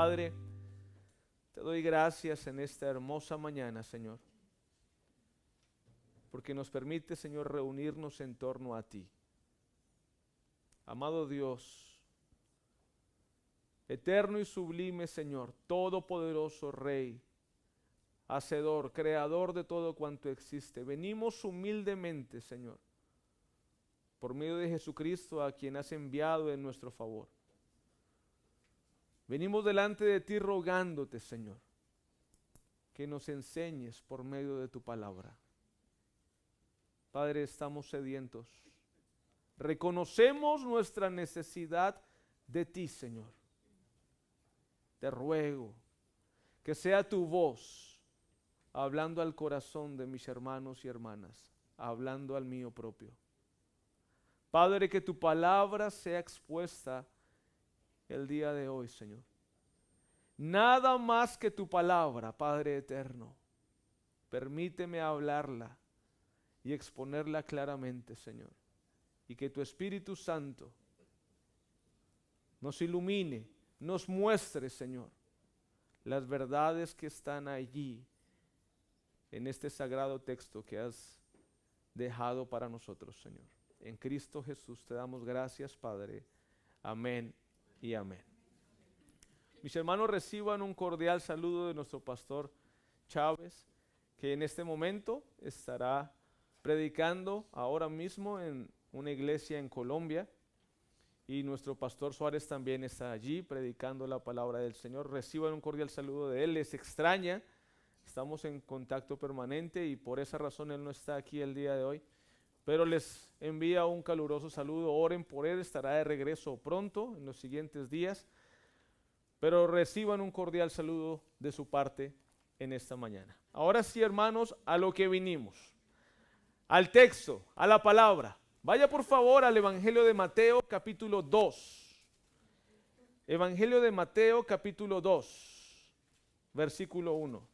Padre, te doy gracias en esta hermosa mañana, Señor, porque nos permite, Señor, reunirnos en torno a ti. Amado Dios, eterno y sublime Señor, todopoderoso Rey, hacedor, creador de todo cuanto existe, venimos humildemente, Señor, por medio de Jesucristo, a quien has enviado en nuestro favor. Venimos delante de ti rogándote, Señor, que nos enseñes por medio de tu palabra. Padre, estamos sedientos. Reconocemos nuestra necesidad de ti, Señor. Te ruego que sea tu voz hablando al corazón de mis hermanos y hermanas, hablando al mío propio. Padre, que tu palabra sea expuesta el día de hoy, Señor. Nada más que tu palabra, Padre eterno. Permíteme hablarla y exponerla claramente, Señor. Y que tu Espíritu Santo nos ilumine, nos muestre, Señor, las verdades que están allí en este sagrado texto que has dejado para nosotros, Señor. En Cristo Jesús te damos gracias, Padre. Amén y amén. Mis hermanos, reciban un cordial saludo de nuestro pastor Chávez, que en este momento estará predicando ahora mismo en una iglesia en Colombia. Y nuestro pastor Suárez también está allí predicando la palabra del Señor. Reciban un cordial saludo de él. Les extraña. Estamos en contacto permanente y por esa razón él no está aquí el día de hoy. Pero les envía un caluroso saludo. Oren por él. Estará de regreso pronto en los siguientes días. Pero reciban un cordial saludo de su parte en esta mañana. Ahora sí, hermanos, a lo que vinimos. Al texto, a la palabra. Vaya por favor al Evangelio de Mateo capítulo 2. Evangelio de Mateo capítulo 2, versículo 1.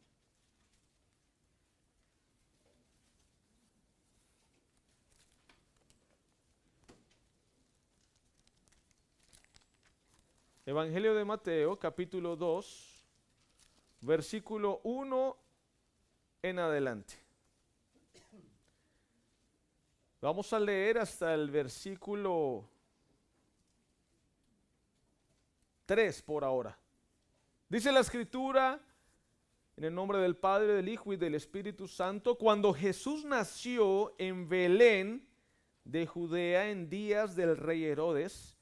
Evangelio de Mateo capítulo 2, versículo 1 en adelante. Vamos a leer hasta el versículo 3 por ahora. Dice la Escritura, en el nombre del Padre, del Hijo y del Espíritu Santo: cuando Jesús nació en Belén de Judea en días del rey Herodes,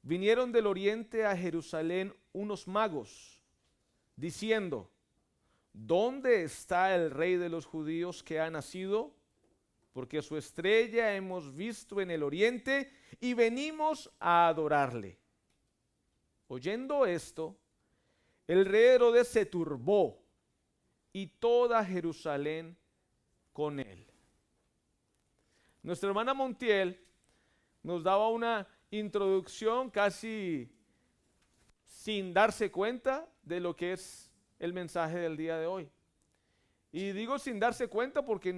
vinieron del oriente a Jerusalén unos magos, diciendo: ¿dónde está el rey de los judíos que ha nacido? Porque su estrella hemos visto en el oriente y venimos a adorarle. Oyendo esto, el rey Herodes se turbó y toda Jerusalén con él. Nuestra hermana Montiel nos daba una introducción casi sin darse cuenta de lo que es el mensaje del día de hoy. Y digo sin darse cuenta porque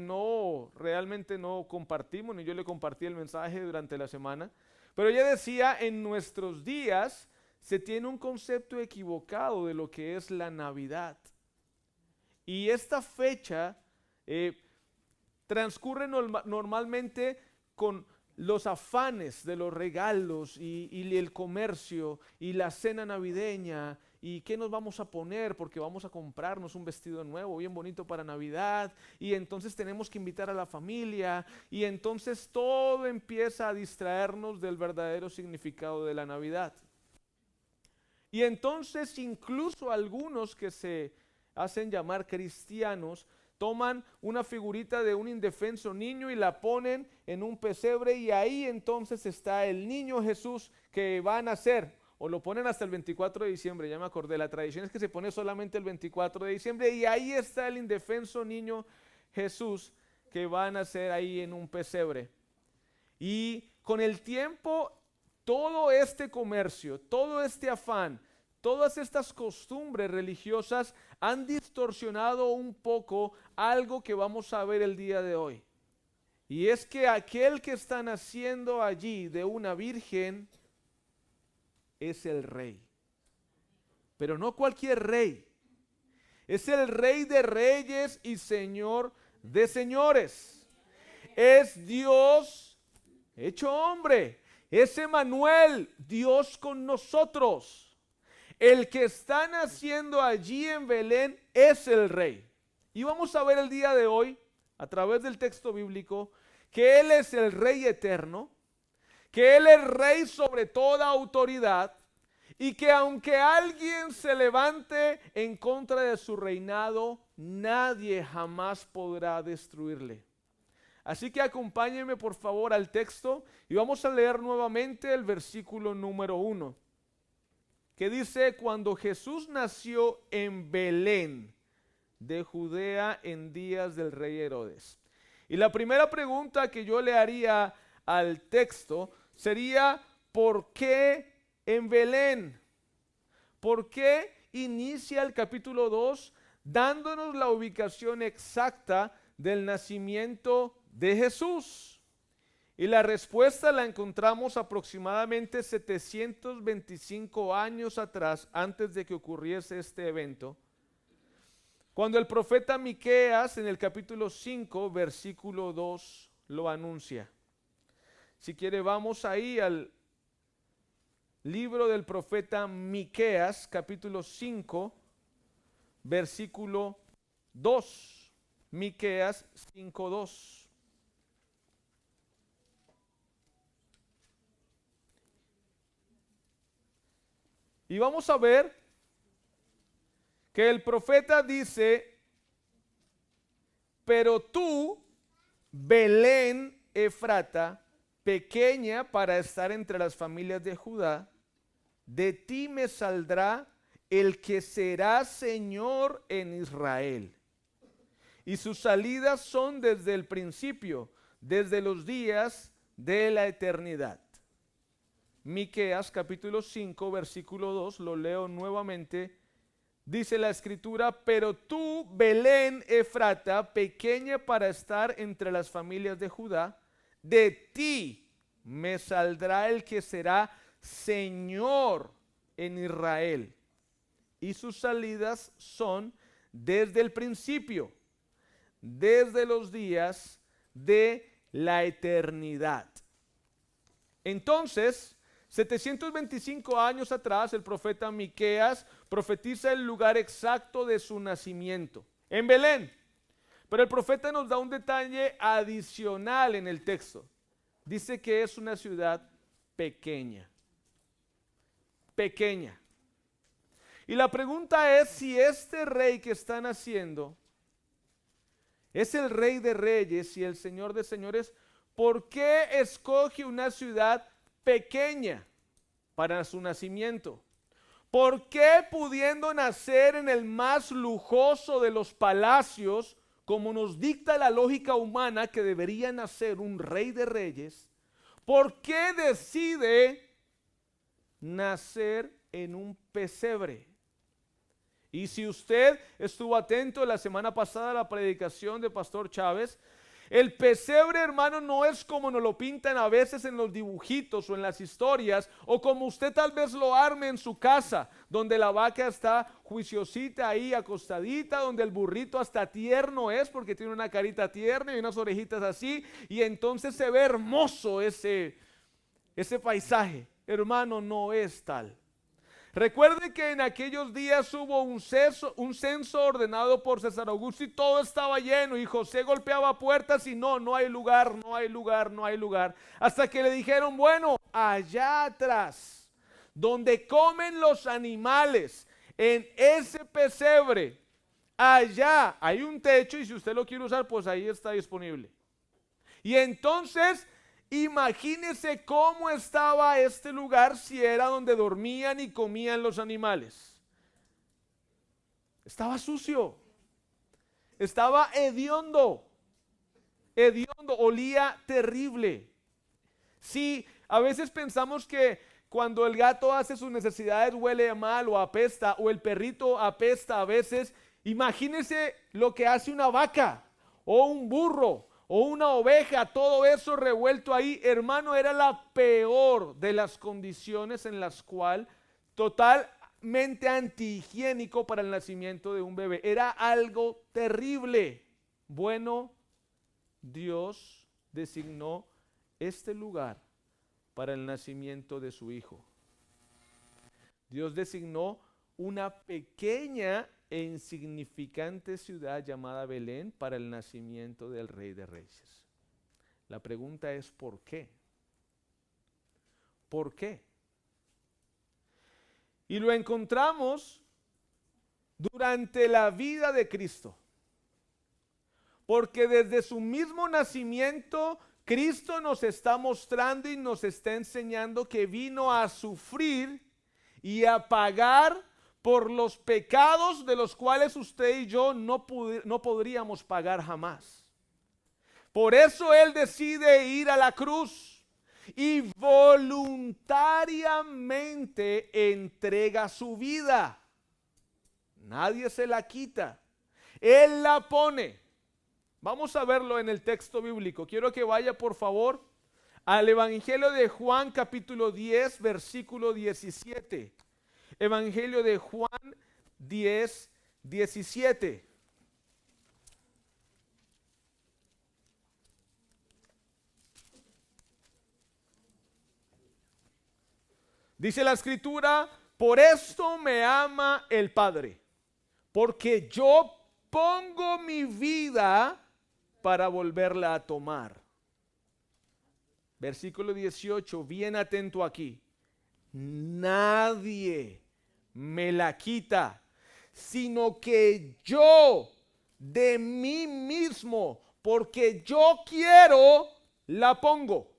realmente no compartimos, ni yo le compartí el mensaje durante la semana. Pero ella decía, en nuestros días se tiene un concepto equivocado de lo que es la Navidad. Y esta fecha transcurre normalmente con los afanes de los regalos y el comercio y la cena navideña y qué nos vamos a poner porque vamos a comprarnos un vestido nuevo bien bonito para Navidad y entonces tenemos que invitar a la familia y entonces todo empieza a distraernos del verdadero significado de la Navidad. Y entonces incluso algunos que se hacen llamar cristianos toman una figurita de un indefenso niño y la ponen en un pesebre y ahí entonces está el niño Jesús que va a nacer, o lo ponen hasta el 24 de diciembre, ya me acordé, la tradición es que se pone solamente el 24 de diciembre y ahí está el indefenso niño Jesús que va a nacer ahí en un pesebre. Y con el tiempo todo este comercio, todo este afán, todas estas costumbres religiosas han distorsionado un poco algo que vamos a ver el día de hoy. Y es que aquel que está naciendo allí de una virgen es el rey. pero no cualquier rey. Es el Rey de reyes y Señor de señores. Es Dios hecho hombre. Es Emmanuel, Dios con nosotros. El que está naciendo allí en Belén es el Rey. Y vamos a ver el día de hoy, a través del texto bíblico, que Él es el Rey eterno, que Él es Rey sobre toda autoridad, y que aunque alguien se levante en contra de su reinado, nadie jamás podrá destruirle. Así que acompáñenme por favor al texto y vamos a leer nuevamente el versículo número 1, que dice: cuando Jesús nació en Belén de Judea en días del rey Herodes. Y la primera pregunta que yo le haría al texto sería: ¿por qué en Belén? ¿Por qué inicia el capítulo 2 dándonos la ubicación exacta del nacimiento de Jesús? Y la respuesta la encontramos aproximadamente 725 años atrás, antes de que ocurriese este evento, cuando el profeta Miqueas en el capítulo 5, versículo 2 lo anuncia. Si quiere, vamos ahí al libro del profeta Miqueas, capítulo 5, versículo 2. Miqueas 5:2. Y vamos a ver que el profeta dice: pero tú, Belén Efrata, pequeña para estar entre las familias de Judá, de ti me saldrá el que será Señor en Israel. Y sus salidas son desde el principio, desde los días de la eternidad. Miqueas capítulo 5, versículo 2, lo leo nuevamente. Dice la escritura: pero tú, Belén Efrata, pequeña para estar entre las familias de Judá, de ti me saldrá el que será Señor en Israel. Y sus salidas son desde el principio, desde los días de la eternidad. Entonces, 725 años atrás, el profeta Miqueas profetiza el lugar exacto de su nacimiento, en Belén. Pero el profeta nos da un detalle adicional en el texto. Dice que es una ciudad pequeña. Pequeña. Y la pregunta es si este rey que está naciendo es el Rey de reyes y el Señor de señores. ¿Por qué escoge una ciudad pequeña para su nacimiento? ¿Por qué, pudiendo nacer en el más lujoso de los palacios, como nos dicta la lógica humana que debería nacer un Rey de reyes, por qué decide nacer en un pesebre? Y si usted estuvo atento la semana pasada a la predicación de Pastor Chávez, el pesebre, hermano, no es como nos lo pintan a veces en los dibujitos o en las historias, o como usted tal vez lo arme en su casa, donde la vaca está juiciosita ahí acostadita, donde el burrito hasta tierno es porque tiene una carita tierna y unas orejitas así, y entonces se ve hermoso ese paisaje. Hermano, no es tal. Recuerde que en aquellos días hubo un censo ordenado por César Augusto y todo estaba lleno, y José golpeaba puertas y no hay lugar, no hay lugar, no hay lugar. Hasta que le dijeron: bueno, allá atrás, donde comen los animales, en ese pesebre, allá hay un techo y si usted lo quiere usar, pues ahí está disponible. Y entonces, imagínese cómo estaba este lugar si era donde dormían y comían los animales. Estaba sucio, estaba hediondo, olía terrible. Sí, a veces pensamos que cuando el gato hace sus necesidades huele mal o apesta, o el perrito apesta a veces. Imagínese lo que hace una vaca o un burro o una oveja, todo eso revuelto ahí. Hermano, era la peor de las condiciones en las cuales totalmente antihigiénico para el nacimiento de un bebé. Era algo terrible. Bueno, Dios designó este lugar para el nacimiento de su hijo. Dios designó una pequeña e insignificante ciudad llamada Belén para el nacimiento del Rey de Reyes. La pregunta es ¿por qué? ¿Por qué? Y lo encontramos durante la vida de Cristo. Porque desde su mismo nacimiento, Cristo nos está mostrando y nos está enseñando que vino a sufrir y a pagar por los pecados de los cuales usted y yo no podríamos pagar jamás. Por eso Él decide ir a la cruz y voluntariamente entrega su vida. Nadie se la quita. Él la pone. Vamos a verlo en el texto bíblico. Quiero que vaya por favor al Evangelio de Juan capítulo 10 versículo 17. Evangelio de Juan 10, 17. Dice la escritura, por esto me ama el Padre, porque yo pongo mi vida para volverla a tomar. Versículo 18, bien atento aquí. Nadie me la quita, sino que yo de mí mismo, porque yo quiero, la pongo.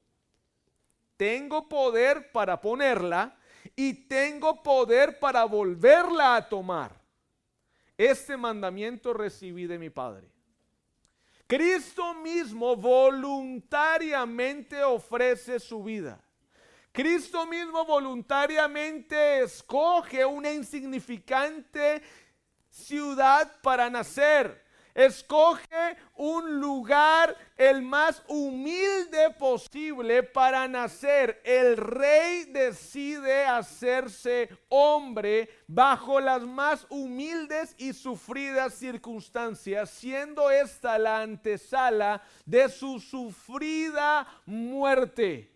Tengo poder para ponerla y tengo poder para volverla a tomar. Este mandamiento recibí de mi Padre. Cristo mismo voluntariamente ofrece su vida. Cristo mismo voluntariamente escoge una insignificante ciudad para nacer. Escoge un lugar el más humilde posible para nacer. El rey decide hacerse hombre bajo las más humildes y sufridas circunstancias, siendo esta la antesala de su sufrida muerte.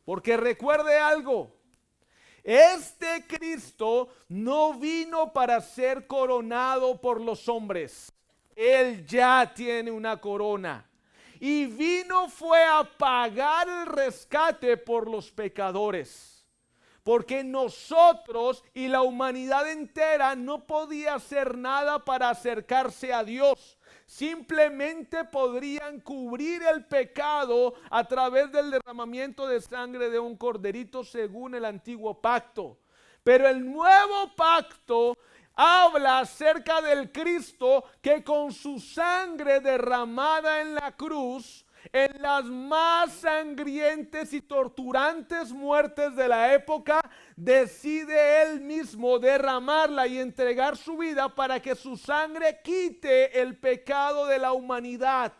Porque recuerde algo, este Cristo no vino para ser coronado por los hombres. Él ya tiene una corona. Y vino fue a pagar el rescate por los pecadores. Porque nosotros y la humanidad entera no podía hacer nada para acercarse a Dios. Simplemente podrían cubrir el pecado a través del derramamiento de sangre de un corderito según el antiguo pacto. Pero el nuevo pacto habla acerca del Cristo que con su sangre derramada en la cruz, en las más sangrientes y torturantes muertes de la época, decide él mismo derramarla y entregar su vida para que su sangre quite el pecado de la humanidad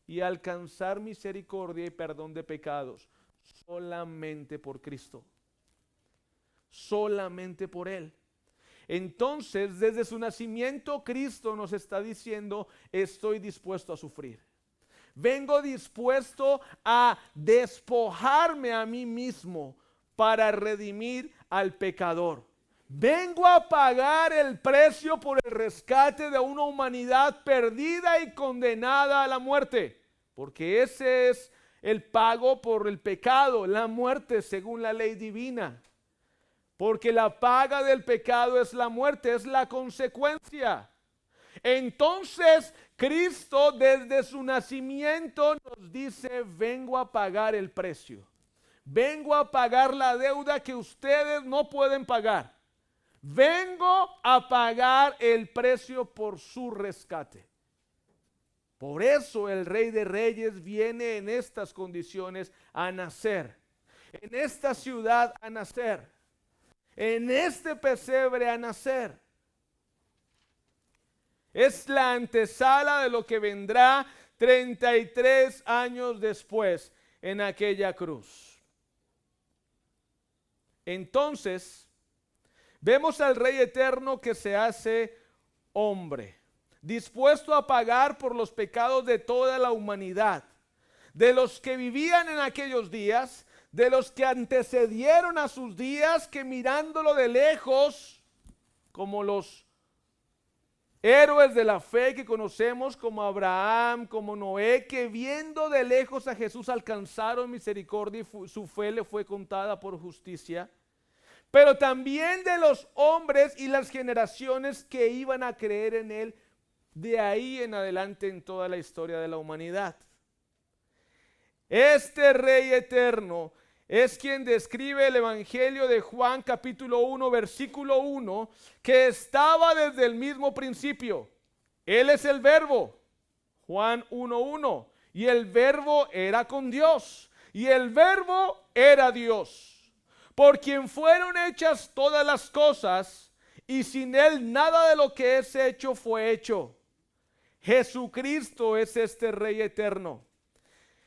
y alcanzar misericordia y perdón de pecados solamente por Cristo, solamente por Él. Entonces, desde su nacimiento, Cristo nos está diciendo, estoy dispuesto a sufrir. Vengo dispuesto a despojarme a mí mismo para redimir al pecador. Vengo a pagar el precio por el rescate de una humanidad perdida y condenada a la muerte. Porque ese es el pago por el pecado, la muerte según la ley divina. Porque la paga del pecado es la muerte, es la consecuencia. Entonces Cristo desde su nacimiento nos dice, vengo a pagar el precio. Vengo a pagar la deuda que ustedes no pueden pagar. Vengo a pagar el precio por su rescate. Por eso el Rey de Reyes viene en estas condiciones a nacer. En esta ciudad a nacer. En este pesebre a nacer. Es la antesala de lo que vendrá 33 años después en aquella cruz. Entonces, Vemos al Rey eterno que se hace hombre, dispuesto a pagar por los pecados de toda la humanidad, de los que vivían en aquellos días, de los que antecedieron a sus días, que mirándolo de lejos, como los héroes de la fe que conocemos, como Abraham, como Noé, que viendo de lejos a Jesús alcanzaron misericordia y su fe le fue contada por justicia. Pero también de los hombres y las generaciones que iban a creer en él de ahí en adelante en toda la historia de la humanidad. Este Rey eterno es quien describe el Evangelio de Juan capítulo 1 versículo 1, que estaba desde el mismo principio. Él es el Verbo, Juan 1:1, y el Verbo era con Dios, y el Verbo era Dios, por quien fueron hechas todas las cosas, y sin él nada de lo que es hecho fue hecho. Jesucristo es este Rey eterno.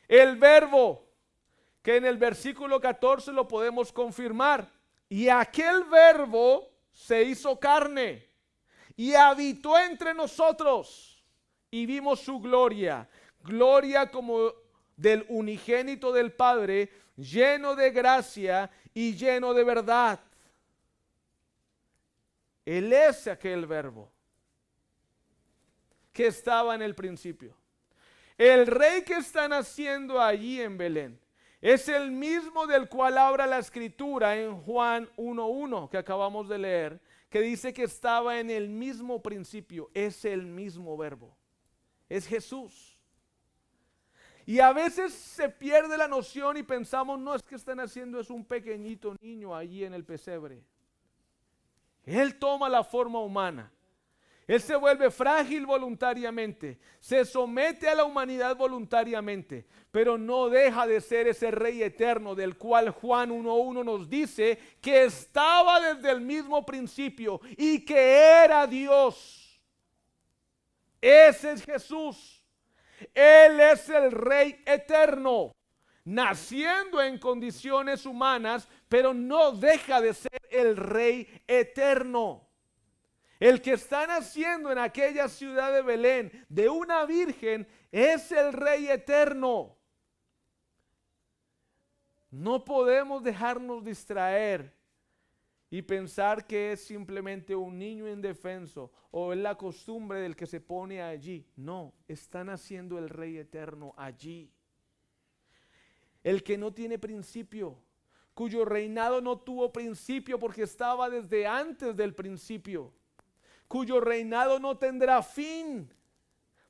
El Verbo, que en el versículo 14 lo podemos confirmar. Y aquel Verbo se hizo carne y habitó entre nosotros, y vimos su gloria, gloria como del unigénito del Padre, lleno de gracia y lleno de verdad. Él es aquel Verbo que estaba en el principio. El Rey que está naciendo allí en Belén es el mismo del cual habla la Escritura en Juan 1:1 que acabamos de leer, que dice que estaba en el mismo principio. Es el mismo Verbo, es Jesús. Y a veces se pierde la noción y pensamos, no, es que están haciendo es un pequeñito niño allí en el pesebre. Él toma la forma humana. Él se vuelve frágil voluntariamente, se somete a la humanidad voluntariamente, pero no deja de ser ese Rey eterno del cual Juan 1:1 nos dice que estaba desde el mismo principio y que era Dios. Ese es Jesús. Él es el Rey eterno, naciendo en condiciones humanas, pero no deja de ser el Rey eterno. El que está naciendo en aquella ciudad de Belén de una virgen es el Rey eterno. No podemos dejarnos distraer y pensar que es simplemente un niño indefenso o es la costumbre del que se pone allí. No, está naciendo el Rey eterno allí. El que no tiene principio, cuyo reinado no tuvo principio porque estaba desde antes del principio, cuyo reinado no tendrá fin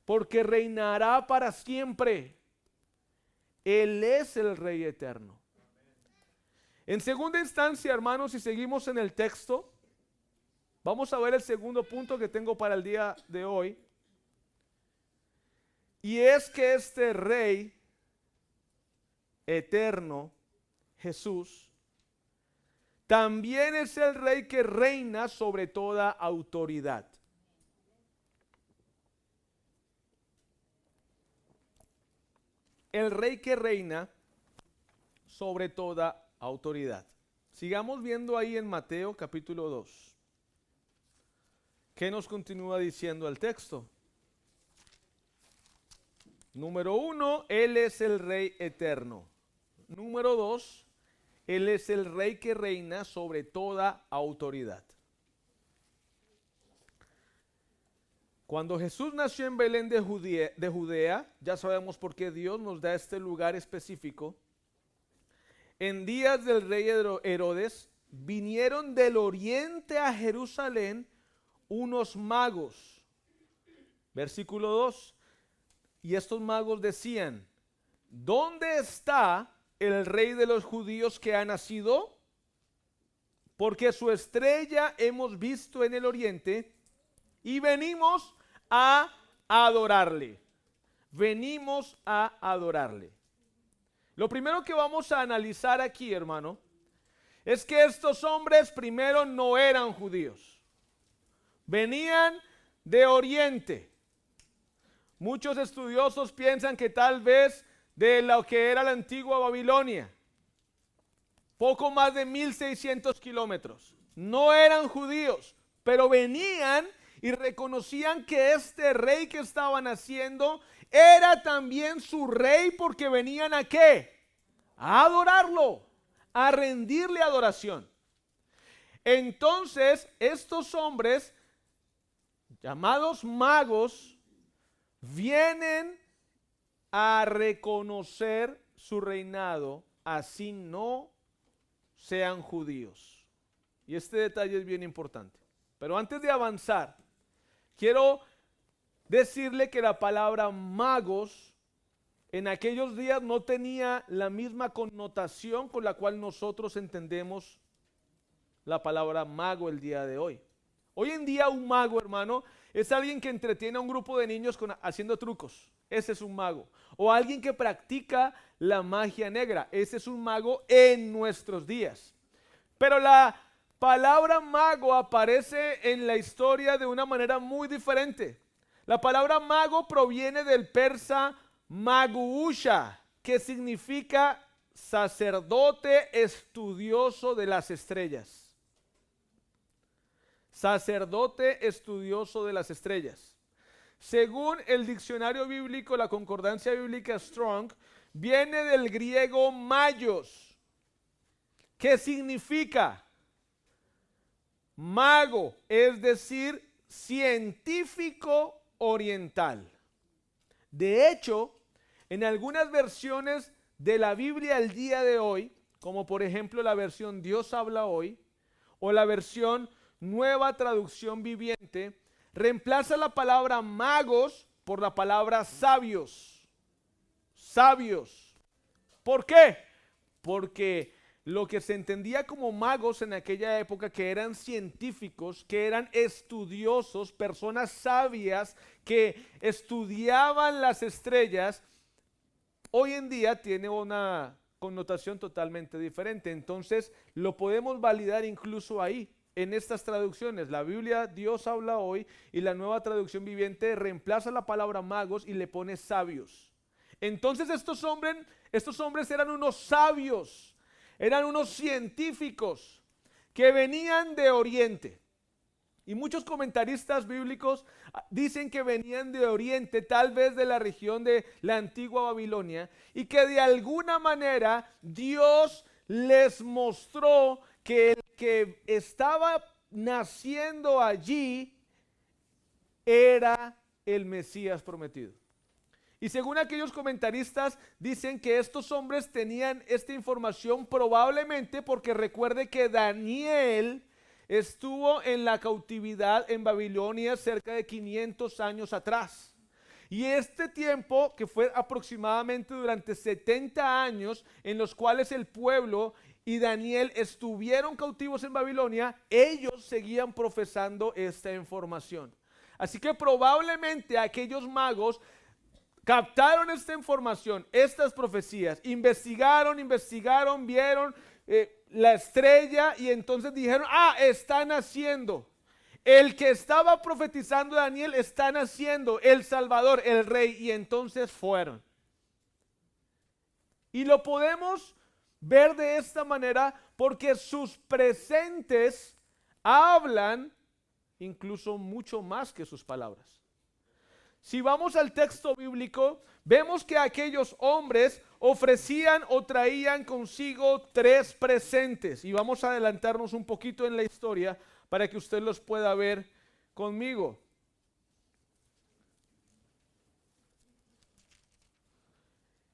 porque reinará para siempre. Él es el Rey eterno. En segunda instancia, hermanos, si seguimos en el texto, vamos a ver el segundo punto que tengo para el día de hoy. Y es que este Rey eterno, Jesús, también es el Rey que reina sobre toda autoridad. El Rey que reina sobre toda autoridad. Sigamos viendo ahí en Mateo capítulo 2. ¿Qué nos continúa diciendo el texto? Número 1, Él es el Rey eterno. Número 2, Él es el Rey que reina sobre toda autoridad. Cuando Jesús nació en Belén de Judea, ya sabemos por qué Dios nos da este lugar específico. En días del rey Herodes, vinieron del oriente a Jerusalén unos magos. Versículo 2. Y estos magos decían, ¿dónde está el rey de los judíos que ha nacido? Porque su estrella hemos visto en el oriente y venimos a adorarle. Venimos a adorarle. Lo primero que vamos a analizar aquí, hermano, es que estos hombres primero no eran judíos. Venían de Oriente. Muchos estudiosos piensan que tal vez de lo que era la antigua Babilonia. Poco más de 1600 kilómetros. no eran judíos, pero venían y reconocían que este rey que estaban haciendo era también su rey, porque venían ¿a qué? A adorarlo, a rendirle adoración. Entonces, estos hombres llamados magos vienen a reconocer su reinado, así no sean judíos. Y este detalle es bien importante. Pero antes de avanzar, quiero decirle que la palabra magos en aquellos días no tenía la misma connotación con la cual nosotros entendemos la palabra mago el día de hoy. Hoy en día un mago, hermano, es alguien que entretiene a un grupo de niños haciendo trucos. Ese es un mago. O alguien que practica la magia negra. Ese es un mago en nuestros días. Pero la palabra mago aparece en la historia de una manera muy diferente. La palabra mago proviene del persa maguusha, que significa sacerdote estudioso de las estrellas. Sacerdote estudioso de las estrellas. Según el diccionario bíblico, la concordancia bíblica Strong, viene del griego magos, que significa mago, es decir, científico oriental. De hecho, en algunas versiones de la Biblia al día de hoy, como por ejemplo la versión Dios habla hoy, o la versión Nueva Traducción Viviente, reemplaza la palabra magos por la palabra sabios. Sabios. ¿Por qué? Porque lo que se entendía como magos en aquella época, que eran científicos, que eran estudiosos, personas sabias que estudiaban las estrellas, hoy en día tiene una connotación totalmente diferente. Entonces lo podemos validar incluso ahí, en estas traducciones. La Biblia Dios habla hoy y la Nueva Traducción Viviente reemplaza la palabra magos y le pone sabios. Entonces estos hombres eran unos sabios, eran unos científicos que venían de Oriente. Y muchos comentaristas bíblicos dicen que venían de Oriente, tal vez de la región de la antigua Babilonia, y que de alguna manera Dios les mostró que el que estaba naciendo allí era el Mesías prometido. Y según aquellos comentaristas, dicen que estos hombres tenían esta información probablemente porque recuerde que Daniel estuvo en la cautividad en Babilonia cerca de 500 años atrás. Y este tiempo, que fue aproximadamente durante 70 años, en los cuales el pueblo y Daniel estuvieron cautivos en Babilonia, ellos seguían profesando esta información. Así que probablemente aquellos magos captaron esta información, estas profecías, investigaron, vieron la estrella y entonces dijeron, está naciendo. El que estaba profetizando Daniel está naciendo, el Salvador, el Rey, y entonces fueron. Y lo podemos ver de esta manera porque sus presentes hablan incluso mucho más que sus palabras. Si vamos al texto bíblico, vemos que aquellos hombres ofrecían o traían consigo 3 presentes. Y vamos a adelantarnos un poquito en la historia para que usted los pueda ver conmigo.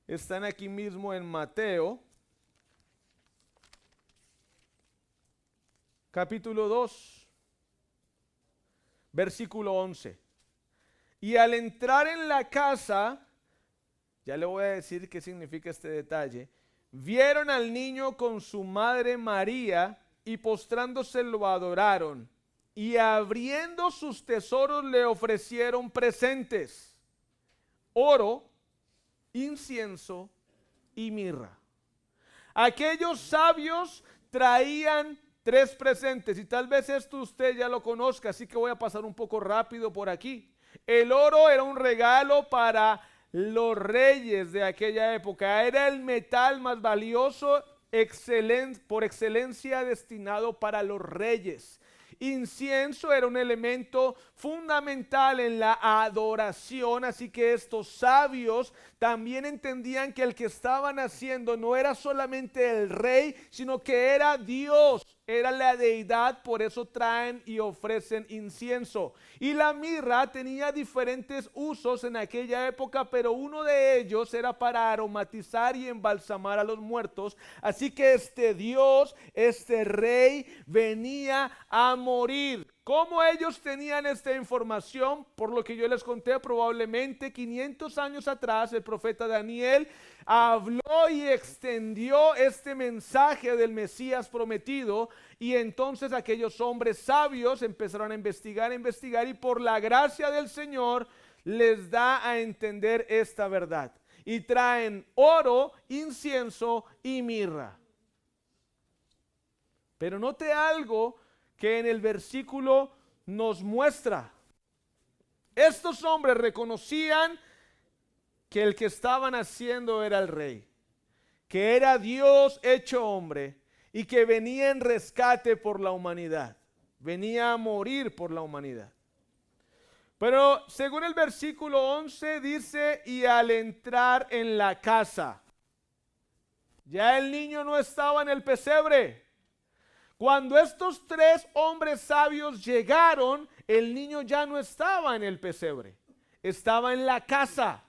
Están aquí mismo en Mateo, capítulo 2, versículo 11. Y al entrar en la casa, ya le voy a decir qué significa este detalle, vieron al niño con su madre María y postrándose lo adoraron. Y abriendo sus tesoros le ofrecieron presentes, oro, incienso y mirra. Aquellos sabios traían 3 presentes y tal vez esto usted ya lo conozca, así que voy a pasar un poco rápido por aquí. El oro era un regalo para los reyes de aquella época, era el metal más valioso por excelencia destinado para los reyes. Incienso era un elemento fundamental en la adoración, así que estos sabios también entendían que el que estaban haciendo no era solamente el rey, sino que era Dios, era la deidad, por eso traen y ofrecen incienso. Y la mirra tenía diferentes usos en aquella época, pero uno de ellos era para aromatizar y embalsamar a los muertos. Así que este Dios, este rey, venía a morir. ¿Cómo ellos tenían esta información? Por lo que yo les conté, probablemente 500 años atrás el profeta Daniel habló y extendió este mensaje del Mesías prometido, y entonces aquellos hombres sabios empezaron a investigar y por la gracia del Señor les da a entender esta verdad. Y traen oro, incienso y mirra. Pero note algo que en el versículo nos muestra. Estos hombres reconocían que el que estaban haciendo era el rey, que era Dios hecho hombre y que venía en rescate por la humanidad, venía a morir por la humanidad. Pero según el versículo 11 dice, y al entrar en la casa, ya el niño no estaba en el pesebre. Cuando estos tres hombres sabios llegaron, el niño ya no estaba en el pesebre, estaba en la casa.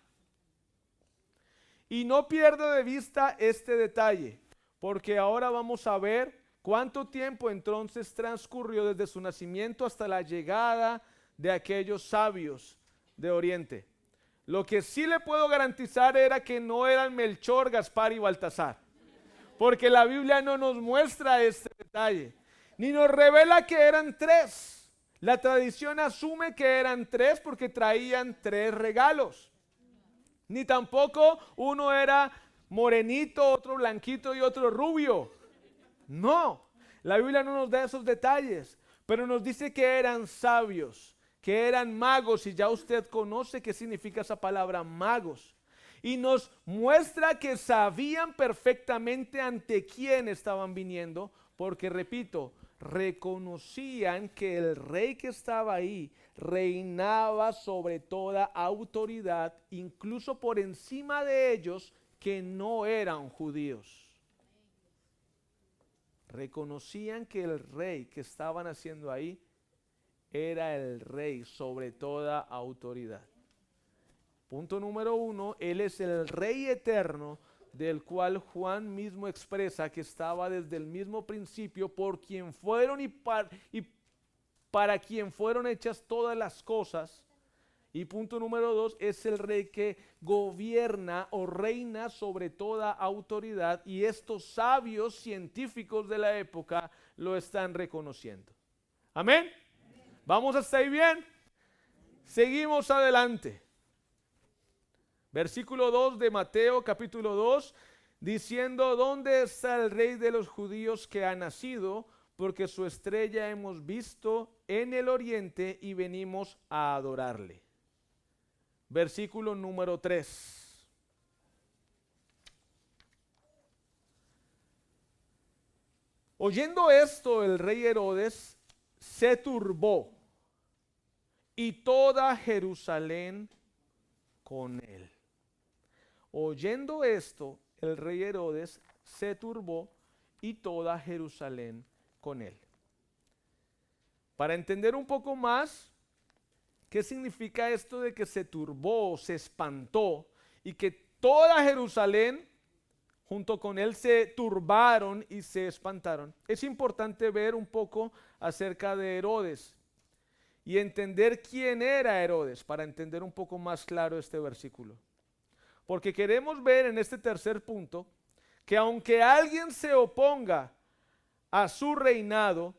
Y no pierda de vista este detalle, porque ahora vamos a ver cuánto tiempo entonces transcurrió desde su nacimiento hasta la llegada de aquellos sabios de Oriente. Lo que sí le puedo garantizar era que no eran Melchor, Gaspar y Baltasar, porque la Biblia no nos muestra este detalle, ni nos revela que eran tres. La tradición asume que eran tres porque traían tres regalos. Ni tampoco uno era morenito, otro blanquito y otro rubio. No, la Biblia no nos da esos detalles, pero nos dice que eran sabios, que eran magos, y ya usted conoce qué significa esa palabra, magos. Y nos muestra que sabían perfectamente ante quién estaban viniendo, porque repito, reconocían que el rey que estaba ahí reinaba sobre toda autoridad, incluso por encima de ellos que no eran judíos. Reconocían que el rey que estaban haciendo ahí era el rey sobre toda autoridad. Punto número 1, Él es el Rey eterno, del cual Juan mismo expresa que estaba desde el mismo principio, por quien fueron y para quien fueron hechas todas las cosas. Y punto número 2, es el Rey que gobierna o reina sobre toda autoridad, y estos sabios científicos de la época lo están reconociendo. Amén. ¿Vamos hasta ahí bien? Seguimos adelante. Versículo 2 de Mateo capítulo 2, diciendo: ¿dónde está el rey de los judíos que ha nacido? Porque su estrella hemos visto en el oriente y venimos a adorarle. Versículo número 3. Oyendo esto, el rey Herodes se turbó, y toda Jerusalén con él. Oyendo esto, el rey Herodes se turbó, y toda Jerusalén con él. Para entender un poco más qué significa esto de que se turbó, se espantó, y que toda Jerusalén junto con él se turbaron y se espantaron, es importante ver un poco acerca de Herodes y entender quién era Herodes, para entender un poco más claro este versículo. Porque queremos ver en este tercer punto que aunque alguien se oponga a su reinado,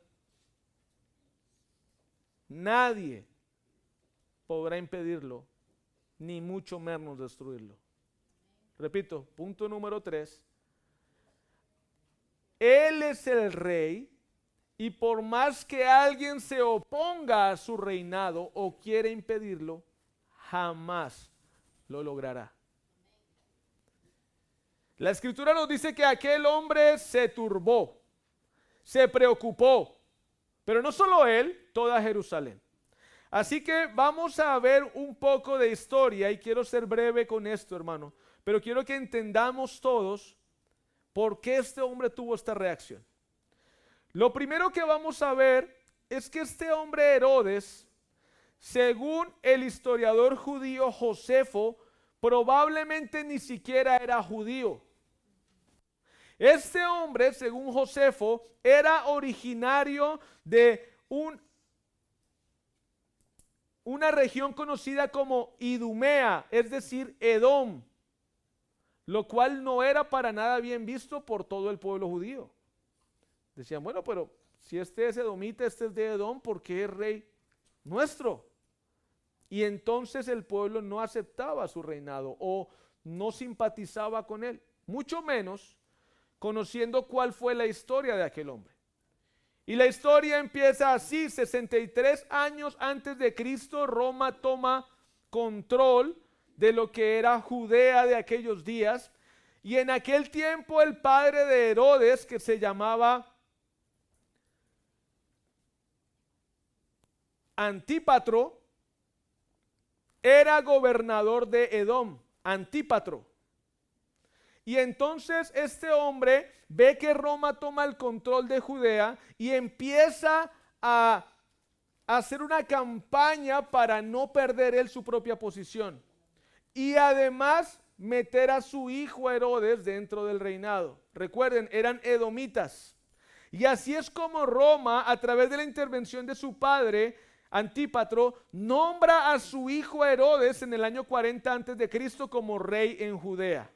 nadie podrá impedirlo, ni mucho menos destruirlo. Repito, punto número 3. Él es el rey, y por más que alguien se oponga a su reinado o quiera impedirlo, jamás lo logrará. La escritura nos dice que aquel hombre se turbó, se preocupó, pero no solo él, toda Jerusalén. Así que vamos a ver un poco de historia y quiero ser breve con esto, hermano, pero quiero que entendamos todos por qué este hombre tuvo esta reacción. Lo primero que vamos a ver es que este hombre Herodes, según el historiador judío Josefo, probablemente ni siquiera era judío. Este hombre, según Josefo, era originario de una región conocida como Idumea, es decir, Edom, lo cual no era para nada bien visto por todo el pueblo judío. Decían, bueno, pero si este es edomita, este es de Edom, ¿por qué es rey nuestro? Y entonces el pueblo no aceptaba su reinado o no simpatizaba con él, mucho menos conociendo cuál fue la historia de aquel hombre. Y la historia empieza así: 63 años antes de Cristo, Roma toma control de lo que era Judea de aquellos días. Y en aquel tiempo el padre de Herodes, que se llamaba Antípatro, era gobernador de Edom. Antípatro. Y entonces este hombre ve que Roma toma el control de Judea y empieza a hacer una campaña para no perder él su propia posición. Y además meter a su hijo Herodes dentro del reinado. Recuerden, eran edomitas. Y así es como Roma, a través de la intervención de su padre, Antípatro, nombra a su hijo Herodes en el año 40 antes de Cristo como rey en Judea.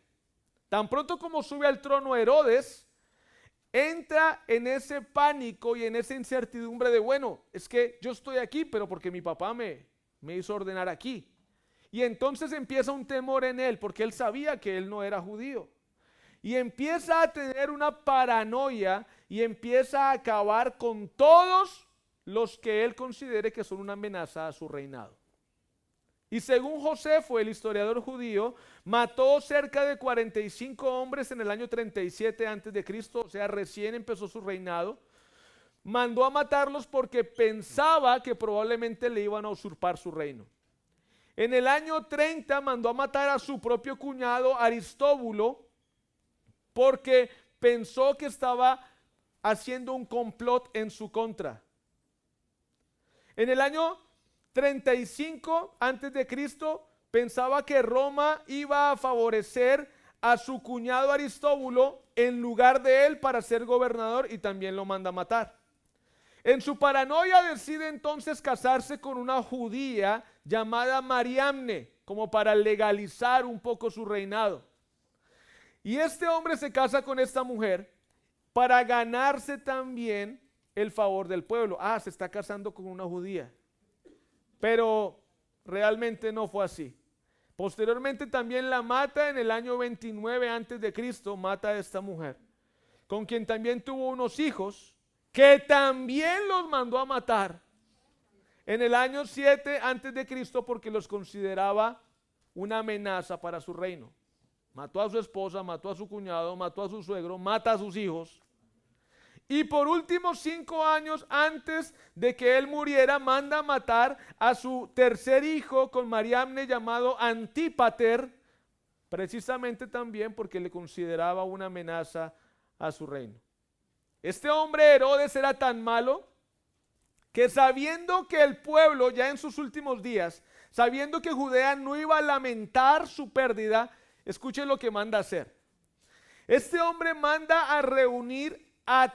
Tan pronto como sube al trono Herodes, entra en ese pánico y en esa incertidumbre de, bueno, es que yo estoy aquí, pero porque mi papá me hizo ordenar aquí. Y entonces empieza un temor en él, porque él sabía que él no era judío. Y empieza a tener una paranoia y empieza a acabar con todos los que él considere que son una amenaza a su reinado. Y según Josefo, el historiador judío, mató cerca de 45 hombres en el año 37 antes de Cristo, o sea, recién empezó su reinado. Mandó a matarlos porque pensaba que probablemente le iban a usurpar su reino. En el año 30 mandó a matar a su propio cuñado Aristóbulo porque pensó que estaba haciendo un complot en su contra. En el año 35 antes de Cristo pensaba que Roma iba a favorecer a su cuñado Aristóbulo en lugar de él para ser gobernador y también lo manda a matar. En su paranoia decide entonces casarse con una judía llamada Mariamne, como para legalizar un poco su reinado. Y este hombre se casa con esta mujer para ganarse también el favor del pueblo. Se está casando con una judía. Pero realmente no fue así. Posteriormente también la mata en el año 29 antes de Cristo, mata a esta mujer, con quien también tuvo unos hijos, que también los mandó a matar en el año 7 antes de Cristo porque los consideraba una amenaza para su reino. Mató a su esposa, mató a su cuñado, mató a su suegro, mata a sus hijos. Y por último, 5 años antes de que él muriera, manda a matar a su tercer hijo con Mariamne llamado Antípater, precisamente también porque le consideraba una amenaza a su reino. Este hombre Herodes era tan malo que, sabiendo que el pueblo ya en sus últimos días, sabiendo que Judea no iba a lamentar su pérdida, escuchen lo que manda hacer. Este hombre manda a reunir a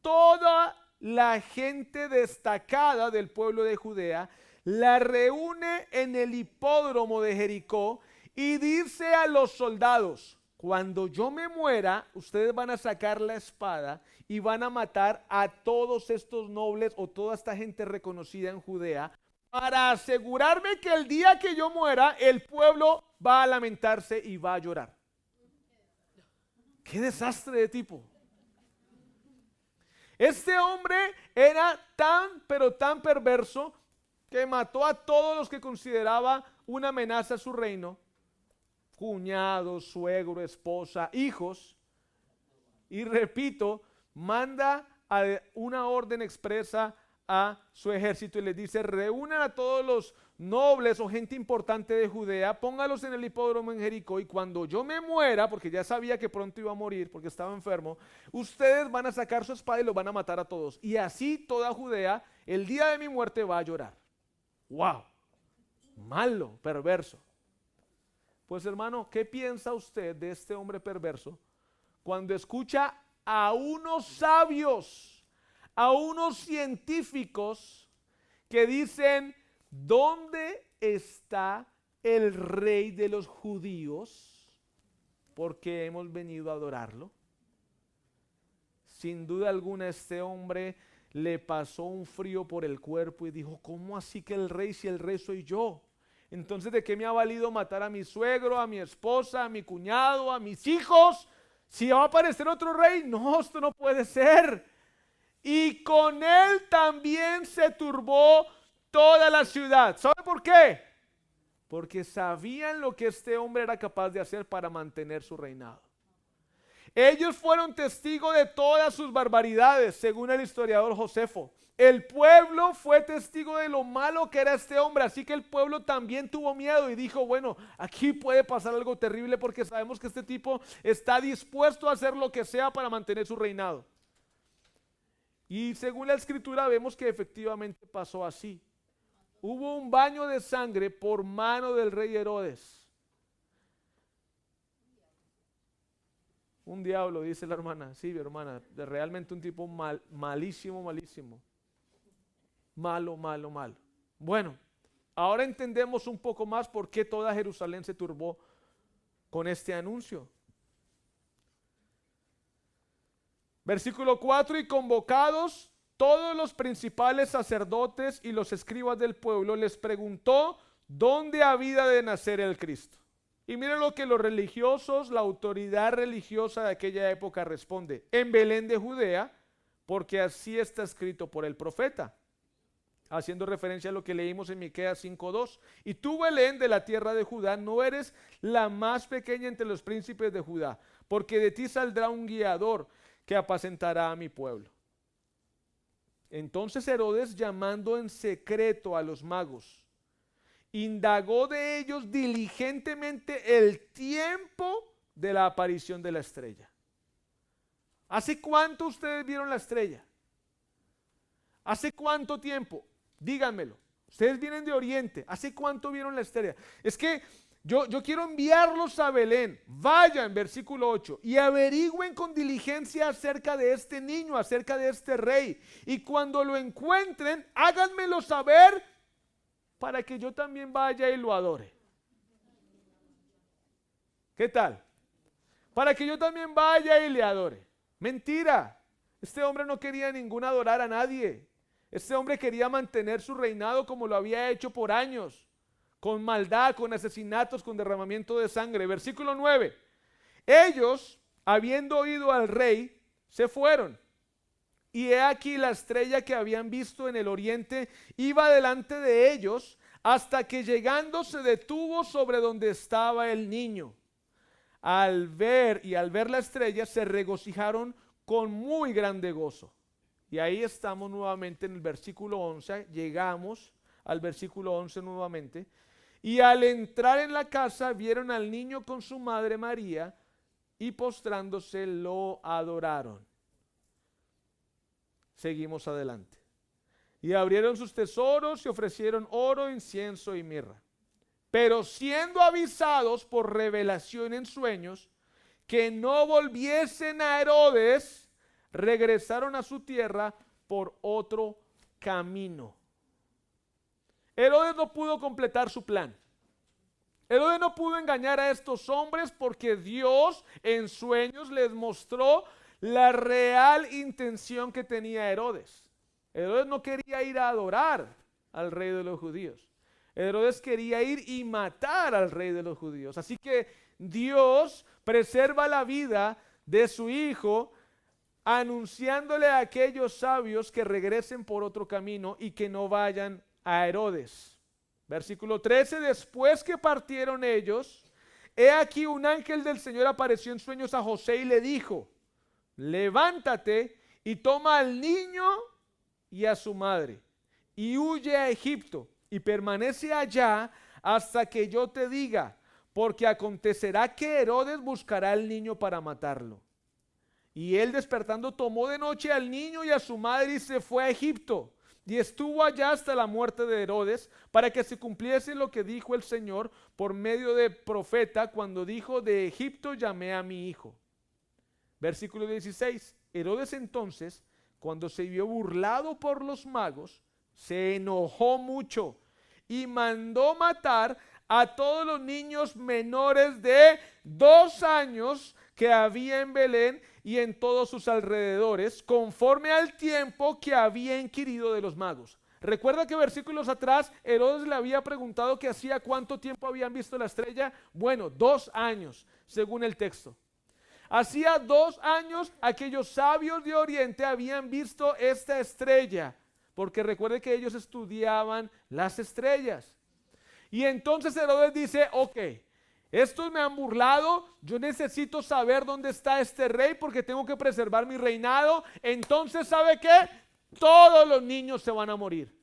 toda la gente destacada del pueblo de Judea, la reúne en el hipódromo de Jericó y dice a los soldados: cuando yo me muera, ustedes van a sacar la espada y van a matar a todos estos nobles o toda esta gente reconocida en Judea, para asegurarme que el día que yo muera, el pueblo va a lamentarse y va a llorar. ¡Qué desastre de tipo! Este hombre era tan, pero tan perverso que mató a todos los que consideraba una amenaza a su reino. cuñado, suegro, esposa, hijos. Y repito, manda una orden expresa a su ejército y les dice: reúnan a todos los nobles o gente importante de Judea, póngalos en el hipódromo en Jericó, y cuando yo me muera, porque ya sabía que pronto iba a morir porque estaba enfermo, ustedes van a sacar su espada y los van a matar a todos. Y así toda Judea, el día de mi muerte, va a llorar. ¡Wow! Malo, perverso. Pues hermano, ¿qué piensa usted de este hombre perverso cuando escucha a unos sabios, a unos científicos que dicen: ¿dónde está el rey de los judíos? Porque hemos venido a adorarlo. Sin duda alguna, este hombre le pasó un frío por el cuerpo y dijo: ¿cómo así que el rey, si el rey soy yo? Entonces, ¿de qué me ha valido matar a mi suegro, a mi esposa, a mi cuñado, a mis hijos? Si va a aparecer otro rey, no, esto no puede ser. Y con él también se turbó toda la ciudad. ¿Sabe por qué? Porque sabían lo que este hombre era capaz de hacer para mantener su reinado. Ellos fueron testigos de todas sus barbaridades, según el historiador Josefo. El pueblo fue testigo de lo malo que era este hombre, así que el pueblo también tuvo miedo y dijo: bueno, aquí puede pasar algo terrible porque sabemos que este tipo está dispuesto a hacer lo que sea para mantener su reinado. Y según la escritura vemos que efectivamente pasó así. Hubo un baño de sangre por mano del rey Herodes. Un diablo, dice la hermana. Sí, mi hermana, realmente un tipo malísimo, malísimo. Malo, malo, malo. Bueno, ahora entendemos un poco más por qué toda Jerusalén se turbó con este anuncio. Versículo 4: y convocados todos los principales sacerdotes y los escribas del pueblo, les preguntó dónde había de nacer el Cristo. Y miren lo que los religiosos, la autoridad religiosa de aquella época responde: en Belén de Judea, porque así está escrito por el profeta. Haciendo referencia a lo que leímos en Miqueas 5:2. Y tú, Belén, de la tierra de Judá, no eres la más pequeña entre los príncipes de Judá, porque de ti saldrá un guiador que apacentará a mi pueblo. Entonces Herodes, llamando en secreto a los magos, indagó de ellos diligentemente el tiempo de la aparición de la estrella. ¿Hace cuánto ustedes vieron la estrella? ¿Hace cuánto tiempo? Díganmelo. Ustedes vienen de Oriente. ¿Hace cuánto vieron la estrella? Es que yo quiero enviarlos a Belén. Vayan, versículo 8, y averigüen con diligencia acerca de este niño, acerca de este rey. Y cuando lo encuentren, háganmelo saber para que yo también vaya y lo adore. ¿Qué tal? Para que yo también vaya y le adore. Mentira. Este hombre no quería ningún adorar a nadie. Este hombre quería mantener su reinado como lo había hecho por años, con maldad, con asesinatos, con derramamiento de sangre. Versículo 9. Ellos, habiendo oído al rey, se fueron. Y he aquí la estrella que habían visto en el oriente iba delante de ellos, hasta que llegando se detuvo sobre donde estaba el niño. Al ver la estrella se regocijaron con muy grande gozo. Y ahí estamos nuevamente en el versículo 11, llegamos al versículo 11 nuevamente. Y al entrar en la casa vieron al niño con su madre María, y postrándose lo adoraron. Seguimos adelante. Y abrieron sus tesoros y ofrecieron oro, incienso y mirra. Pero siendo avisados por revelación en sueños que no volviesen a Herodes, regresaron a su tierra por otro camino. Herodes no pudo completar su plan. Herodes no pudo engañar a estos hombres porque Dios en sueños les mostró la real intención que tenía Herodes. Herodes no quería ir a adorar al rey de los judíos. Herodes quería ir y matar al rey de los judíos. Así que Dios preserva la vida de su hijo, anunciándole a aquellos sabios que regresen por otro camino y que no vayan a Herodes. Versículo 13: después que partieron ellos, he aquí un ángel del Señor apareció en sueños a José y le dijo, levántate y toma al niño y a su madre y huye a Egipto y permanece allá hasta que yo te diga, porque acontecerá que Herodes buscará al niño para matarlo. Y él despertando tomó de noche al niño y a su madre y se fue a Egipto. Y estuvo allá hasta la muerte de Herodes, para que se cumpliese lo que dijo el Señor por medio de profeta, cuando dijo, de Egipto llamé a mi hijo. Versículo 16. Herodes entonces, cuando se vio burlado por los magos, se enojó mucho y mandó matar a todos los niños menores de 2 años que había en Belén y en todos sus alrededores, conforme al tiempo que había inquirido de los magos. Recuerda que versículos atrás Herodes le había preguntado que hacía cuánto tiempo habían visto la estrella. Bueno, 2 años, según el texto. Hacía 2 años aquellos sabios de Oriente habían visto esta estrella, porque recuerde que ellos estudiaban las estrellas. Y entonces Herodes dice, ok, estos me han burlado, yo necesito saber dónde está este rey porque tengo que preservar mi reinado. Entonces, ¿sabe qué? Todos los niños se van a morir.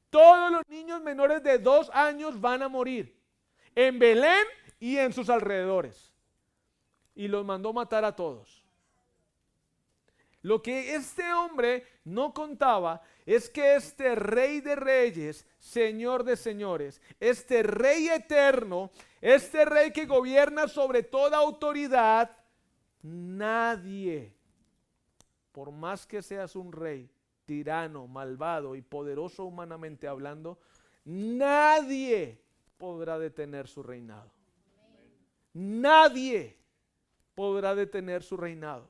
Todos los niños menores de 2 años van a morir en Belén y en sus alrededores. Y los mandó matar a todos. Lo que este hombre no contaba es que este Rey de Reyes, Señor de Señores, este Rey eterno, este Rey que gobierna sobre toda autoridad, nadie, por más que seas un rey tirano, malvado y poderoso humanamente hablando, nadie podrá detener su reinado. Nadie podrá detener su reinado.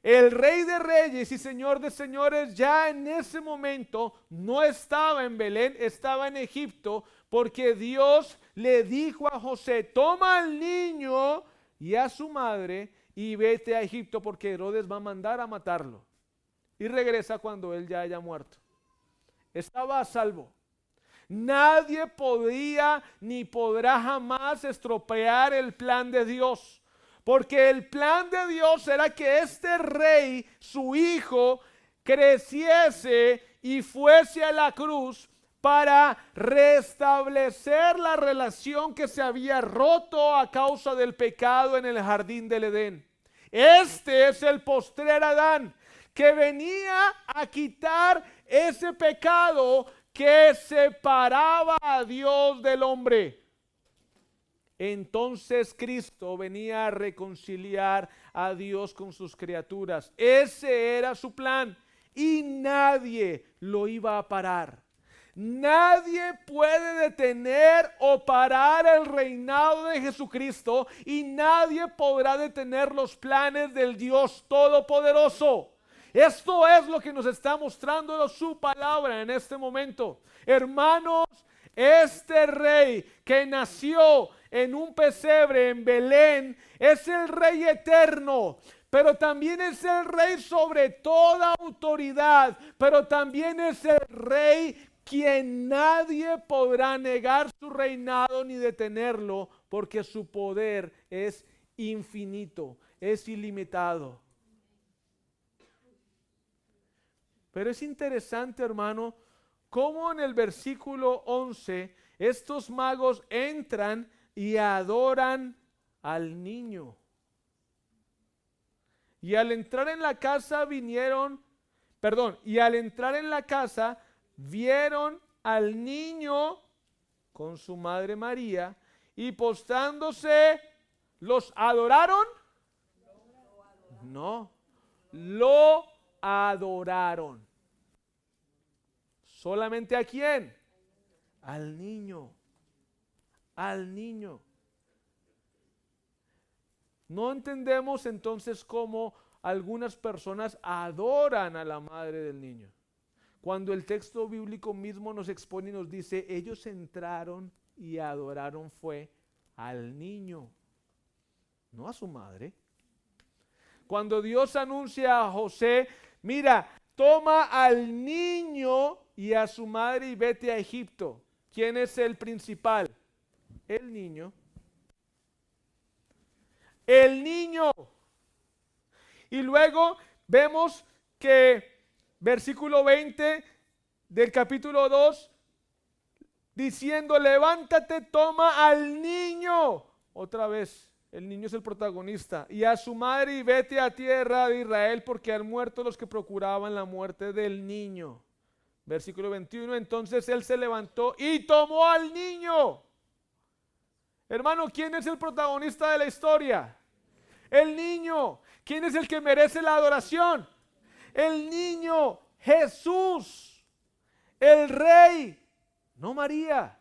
El Rey de Reyes y Señor de Señores ya en ese momento no estaba en Belén, estaba en Egipto, porque Dios le dijo a José, toma al niño y a su madre y vete a Egipto porque Herodes va a mandar a matarlo. Y regresa cuando él ya haya muerto. Estaba a salvo. Nadie podía ni podrá jamás estropear el plan de Dios. Porque el plan de Dios era que este rey, su hijo, creciese y fuese a la cruz para restablecer la relación que se había roto a causa del pecado en el jardín del Edén. Este es el postrer Adán, que venía a quitar ese pecado que separaba a Dios del hombre. Entonces Cristo venía a reconciliar a Dios con sus criaturas. Ese era su plan y nadie lo iba a parar. Nadie puede detener o parar el reinado de Jesucristo y nadie podrá detener los planes del Dios Todopoderoso. Esto es lo que nos está mostrando su palabra en este momento. Hermanos, este rey que nació en un pesebre en Belén es el rey eterno, pero también es el rey sobre toda autoridad, pero también es el rey quien nadie podrá negar su reinado ni detenerlo, porque su poder es infinito, es ilimitado. Pero es interesante, hermano, cómo en el versículo 11 estos magos entran y adoran al niño. Y al entrar en la casa vieron al niño con su madre María y postrándose, ¿los adoraron? No, lo adoraron. ¿Solamente a quién? Al niño. Al niño. No entendemos entonces cómo algunas personas adoran a la madre del niño, cuando el texto bíblico mismo nos expone y nos dice, ellos entraron y adoraron fue al niño, no a su madre. Cuando Dios anuncia a José, mira, toma al niño y a su madre y vete a Egipto. ¿Quién es el principal? El niño. el niño. Y luego vemos que versículo 20 del capítulo 2, diciendo, levántate, toma al niño. Otra vez, el niño es el protagonista. Y a su madre y vete a tierra de Israel, porque han muerto los que procuraban la muerte del niño. Versículo 21, entonces él se levantó y tomó al niño. Hermano, ¿quién es el protagonista de la historia? El niño. ¿Quién es el que merece la adoración? El niño, Jesús, el Rey, no María.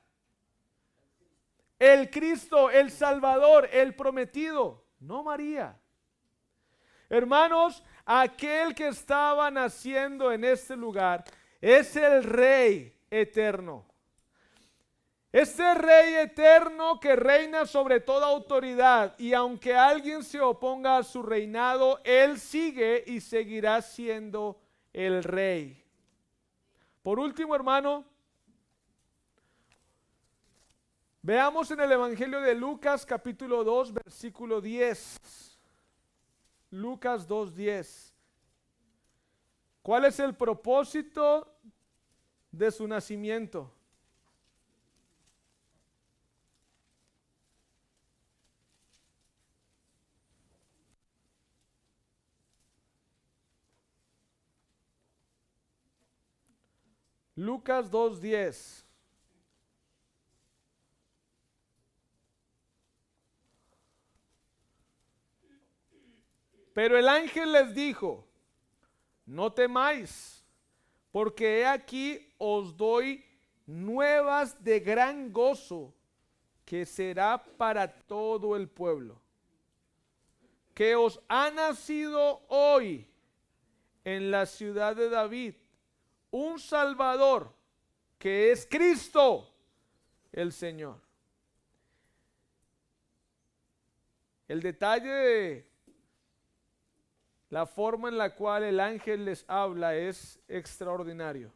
El Cristo, el Salvador, el prometido, no María. Hermanos, aquel que estaba naciendo en este lugar es el Rey eterno. Este Rey eterno que reina sobre toda autoridad, y aunque alguien se oponga a su reinado, Él sigue y seguirá siendo el Rey. Por último, hermano, veamos en el Evangelio de Lucas capítulo 2, versículo 10. Lucas 2:10. ¿Cuál es el propósito de su nacimiento? Lucas 2:10. Pero el ángel les dijo, no temáis, porque he aquí os doy nuevas de gran gozo, que será para todo el pueblo, que os ha nacido hoy en la ciudad de David un Salvador, que es Cristo el Señor. El detalle de la forma en la cual el ángel les habla es extraordinario.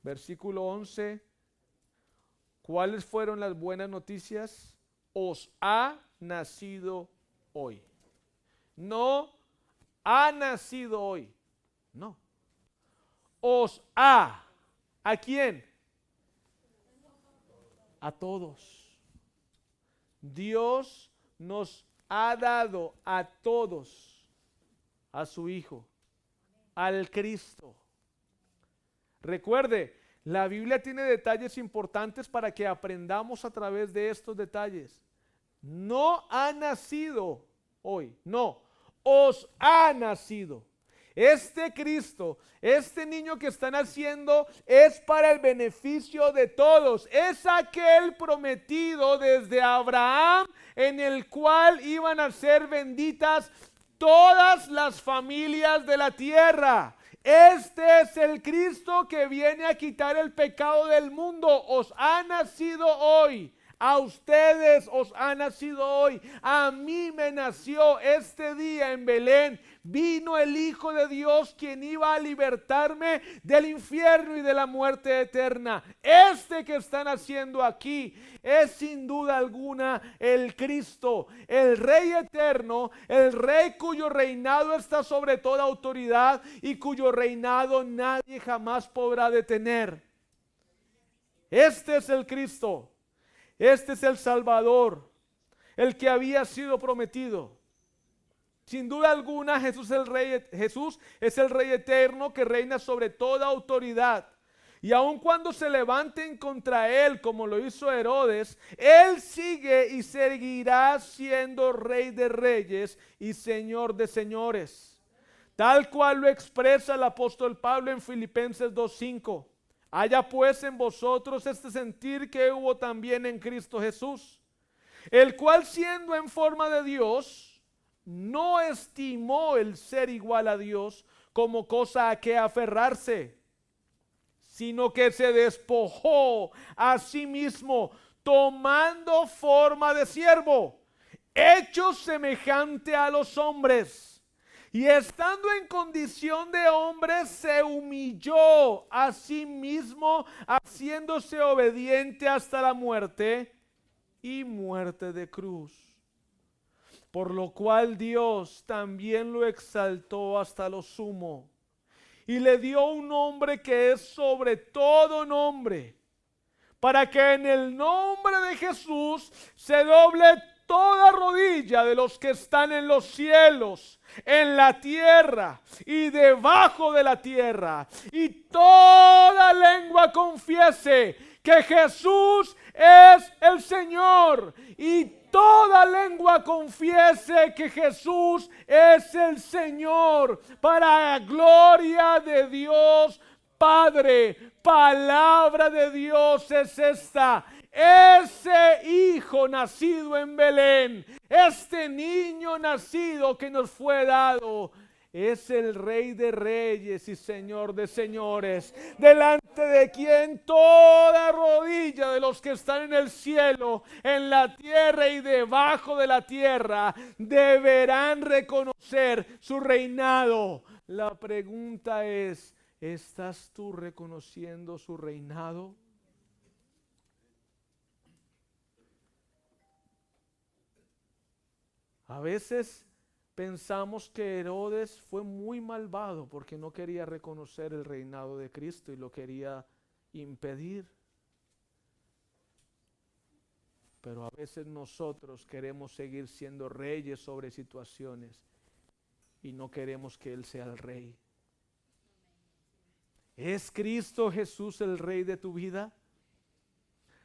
Versículo 11. ¿Cuáles fueron las buenas noticias? Os ha nacido hoy. No ha nacido hoy. No. Os ha. ¿A quién? A todos. Dios nos ha dado a todos a su Hijo, al Cristo. Recuerde, la Biblia tiene detalles importantes para que aprendamos a través de estos detalles. No ha nacido hoy, no, os ha nacido. Este Cristo, este niño que está naciendo es para el beneficio de todos. Es aquel prometido desde Abraham, en el cual iban a ser benditas todas las familias de la tierra. Este es el Cristo que viene a quitar el pecado del mundo. Os ha nacido hoy. A ustedes os ha nacido hoy. A mí me nació este día en Belén. Vino el Hijo de Dios, quien iba a libertarme del infierno y de la muerte eterna. Este que están haciendo aquí es sin duda alguna el Cristo, el Rey eterno, el Rey cuyo reinado está sobre toda autoridad y cuyo reinado nadie jamás podrá detener. Este es el Cristo. Este es el Salvador, el que había sido prometido. Sin duda alguna, Jesús es el Rey eterno que reina sobre toda autoridad. Y aun cuando se levanten contra él, como lo hizo Herodes, él sigue y seguirá siendo Rey de reyes y Señor de señores. Tal cual lo expresa el apóstol Pablo en Filipenses 2:5. Haya pues en vosotros este sentir que hubo también en Cristo Jesús, el cual siendo en forma de Dios, no estimó el ser igual a Dios como cosa a que aferrarse, sino que se despojó a sí mismo, tomando forma de siervo, hecho semejante a los hombres. Y estando en condición de hombre, se humilló a sí mismo, haciéndose obediente hasta la muerte y muerte de cruz. Por lo cual Dios también lo exaltó hasta lo sumo y le dio un nombre que es sobre todo nombre, para que en el nombre de Jesús se doble toda rodilla de los que están en los cielos, en la tierra y debajo de la tierra, y toda lengua confiese que Jesús es el Señor, y toda lengua confiese que Jesús es el Señor, para gloria de Dios Padre. Palabra de Dios es esta. Ese hijo nacido en Belén, este niño nacido que nos fue dado, es el Rey de Reyes y Señor de Señores, delante de quien toda rodilla de los que están en el cielo, en la tierra y debajo de la tierra deberán reconocer su reinado. La pregunta es, ¿estás tú reconociendo su reinado? A veces pensamos que Herodes fue muy malvado porque no quería reconocer el reinado de Cristo y lo quería impedir. Pero a veces nosotros queremos seguir siendo reyes sobre situaciones y no queremos que Él sea el rey. ¿Es Cristo Jesús el rey de tu vida?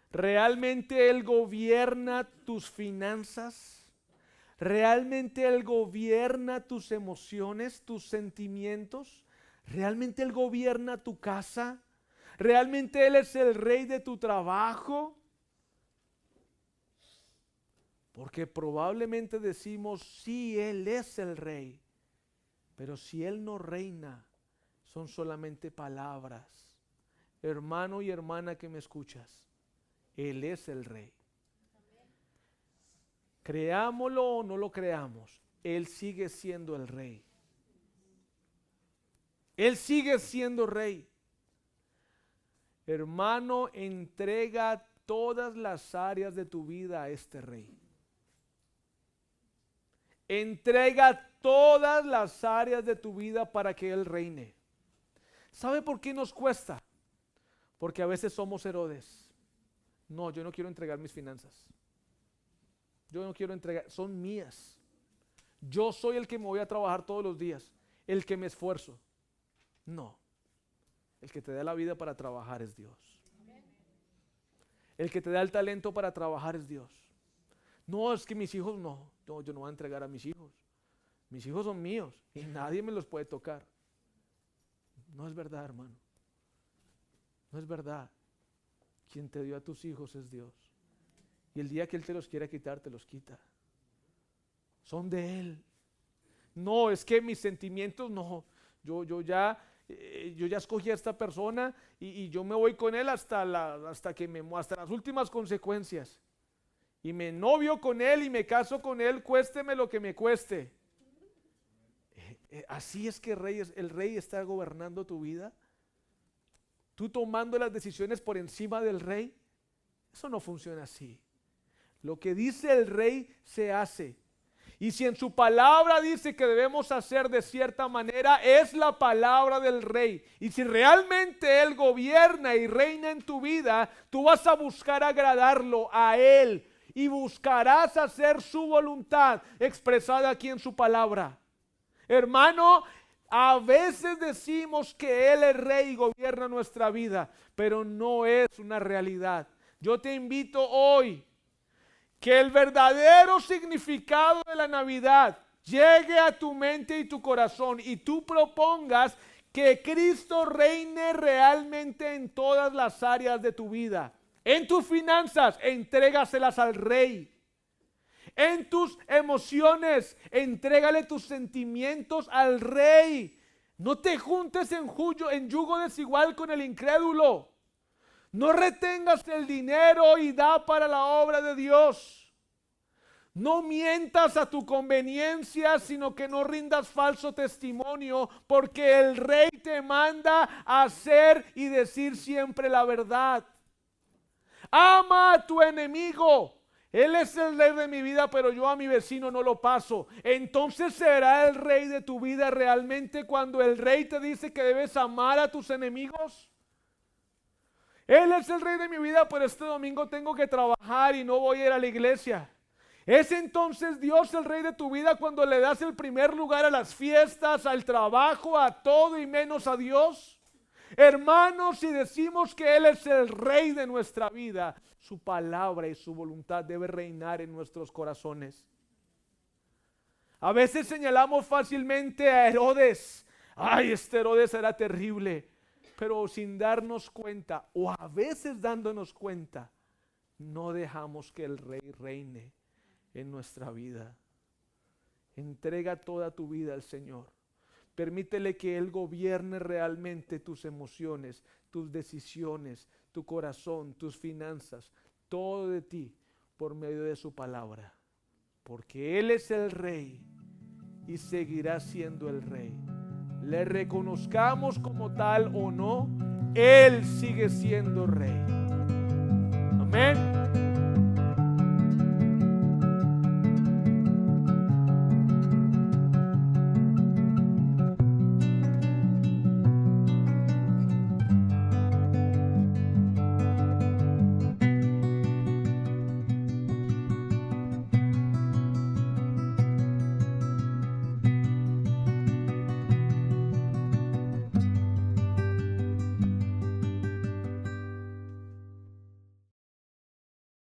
¿Realmente Él gobierna tus finanzas? ¿Realmente Él gobierna tus emociones, tus sentimientos? ¿Realmente Él gobierna tu casa? ¿Realmente Él es el rey de tu trabajo? Porque probablemente decimos, sí, Él es el rey, pero si Él no reina, son solamente palabras. Hermano y hermana que me escuchas, Él es el rey. Creámoslo o no lo creamos, Él sigue siendo el rey. Él sigue siendo rey. Hermano, entrega todas las áreas de tu vida a este rey. Entrega todas las áreas de tu vida para que Él reine. ¿Sabe por qué nos cuesta? Porque a veces somos Herodes. No, yo no quiero entregar mis finanzas. Yo no quiero entregar, son mías. Yo soy el que me voy a trabajar todos los días, el que me esfuerzo. No, el que te da la vida para trabajar es Dios. El que te da el talento para trabajar es Dios. No, es que mis hijos no, yo no voy a entregar a mis hijos. Mis hijos son míos y nadie me los puede tocar. No es verdad, hermano. No es verdad. Quien te dio a tus hijos es Dios. Y el día que Él te los quiera quitar, te los quita. Son de Él. No, es que mis sentimientos no. Yo ya escogí a esta persona y yo me voy con él hasta las últimas consecuencias. Y me novio con él y me caso con él, cuésteme lo que me cueste. Así es que el rey está gobernando tu vida. Tú tomando las decisiones por encima del rey. Eso no funciona así. Lo que dice el rey se hace. Y si en su palabra dice que debemos hacer de cierta manera, es la palabra del rey. Y si realmente Él gobierna y reina en tu vida, tú vas a buscar agradarlo a Él y buscarás hacer su voluntad expresada aquí en su palabra. Hermano, a veces decimos que Él es rey y gobierna nuestra vida, pero no es una realidad. Yo te invito hoy que el verdadero significado de la Navidad llegue a tu mente y tu corazón y tú propongas que Cristo reine realmente en todas las áreas de tu vida. En tus finanzas, entrégaselas al Rey. En tus emociones, entrégale tus sentimientos al Rey. No te juntes en yugo desigual con el incrédulo. No retengas el dinero y da para la obra de Dios. No mientas a tu conveniencia, sino que no rindas falso testimonio, porque el Rey te manda a hacer y decir siempre la verdad. Ama a tu enemigo. Él es el rey de mi vida, pero yo a mi vecino no lo paso. Entonces será el rey de tu vida realmente cuando el rey te dice que debes amar a tus enemigos. Él es el rey de mi vida, pero este domingo tengo que trabajar y no voy a ir a la iglesia. ¿Es entonces Dios el rey de tu vida cuando le das el primer lugar a las fiestas, al trabajo, a todo y menos a Dios? Hermanos, si decimos que Él es el rey de nuestra vida, su palabra y su voluntad debe reinar en nuestros corazones. A veces señalamos fácilmente a Herodes. Ay, este Herodes era terrible. Pero sin darnos cuenta, o a veces dándonos cuenta, no dejamos que el rey reine en nuestra vida. Entrega toda tu vida al Señor. Permítele que Él gobierne realmente tus emociones, tus decisiones, tu corazón, tus finanzas, todo de ti por medio de su palabra. Porque Él es el Rey y seguirá siendo el Rey. Le reconozcamos como tal o no, Él sigue siendo Rey. Amén.